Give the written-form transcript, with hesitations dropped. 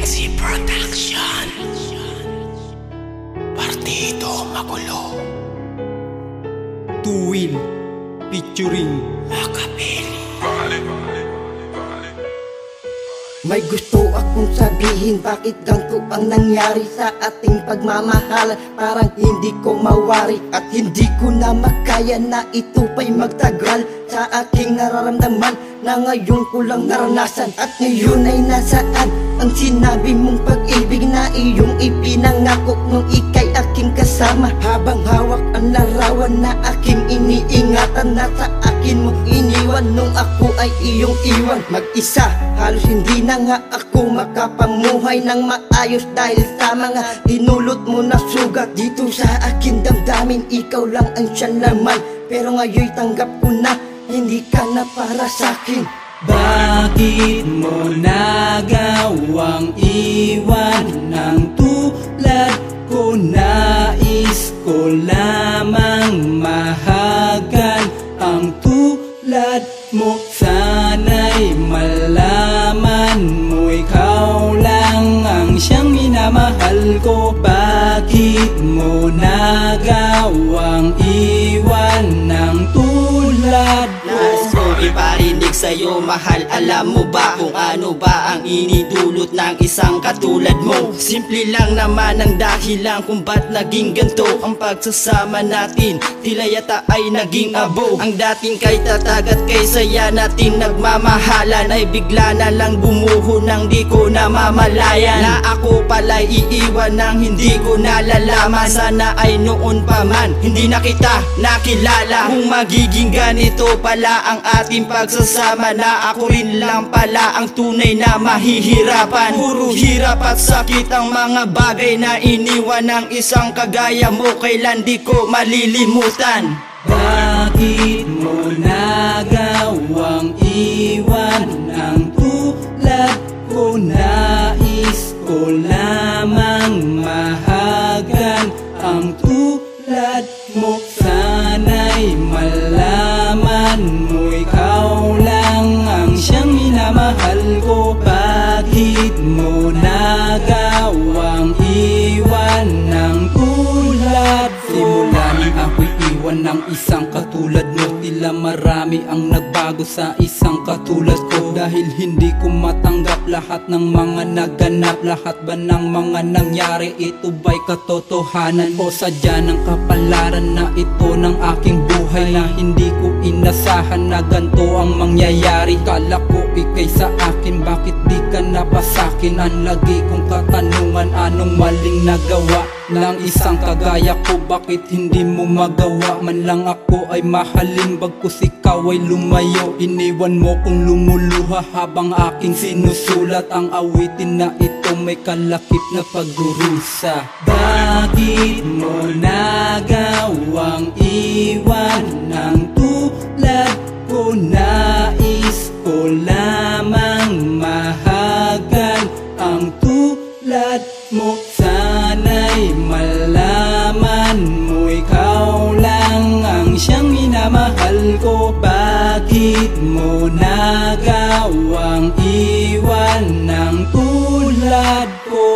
MC Production. Partido Magulo. Tuwil featuring Makapil. May gusto akong sabihin, bakit ganito ang nangyari sa ating pagmamahalan? Parang hindi ko mawari at hindi ko na makaya na ito pa'y magtagal sa aking nararamdaman na ngayon ko lang naranasan. At ngayon ay nasaan ang sinabi mong pag-ibig na iyong ipinangako nung ika'y aking kasama? Habang hawak ang larawan na aking iniingatan na sa akin mo iniwan nung ako ay iyong iwan. Mag-isa, halos hindi na nga ako makapamuhay ng maayos dahil sa mga dinulot mo na sugat dito sa akin damdamin. Ikaw lang ang siyang laman, pero ngayon'y tanggap ko na hindi ka na para sa'kin. Bakit mo nagawang iwan ng tulad ko? Nais ko lamang mahagan ang tulad mo. Sana'y malaman mo ikaw lang ang siyang minamahal ko. Bakit mo nagawang iwan ng tulad ko? Nais kong iparinig sa'yo, mahal, alam mo ba kung ano ba ang inidulot ng isang katulad mo? Simple lang naman ang dahilan kung ba't naging ganto ang pagsasama natin. Tila yata ay naging abo. Ang dating kay tatag at kay saya natin nagmamahalan ay bigla na lang bumuho nang di ko namamalayan na ako pala'y iiwan nang hindi ko nalalaman. Sana ay noon pa man hindi na kita nakilala kung magiging ganito pala ang ating pagsasama, na ako rin lang pala ang tunay na mahihirapan. Puro hirap at sakit ang mga bagay na iniwan ng isang kagaya mo, kailan di ko malilimutan. Bakit mo nagawang iwan ng tulad ko? Nais ko lamang mahagan ang tulad mo. Sana'y malaman mo ikaw lang ang siyang minamahal ko. Bakit mo nagawang iwan ng tulad ko? Simula nang ako'y iwan ng isang katulad mo, tila marami ang nagbago sa isang katulad ko. Dahil hindi ko matanggap lahat ng mga naganap. Lahat ba ng mga nangyari, ito ba'y katotohanan o sadya ng kapalaran na ito ng aking buhay? Na hindi ko inasahan na ganito ang mangyayari. Kala ko ikay sa akin, bakit di ka na pa sa'kin? Ang lagi kong katanungan, anong maling nagawa ng isang kagaya ko? Bakit hindi mo magawa man lang ako ay mahalin, bagkus ikaw ay lumayo? Iniwan mo kong lumuluha habang aking sinusulat ang awitin na ito may kalakip na pagdurusa. Bakit mo nagawang iwan ng tulad ko? Nais ko lamang mahagan ang tulad mo. Sana'y malaman mo ikaw lang ang siyang minamahal ko. Bakit mo nagawang iwan ng tulad ko?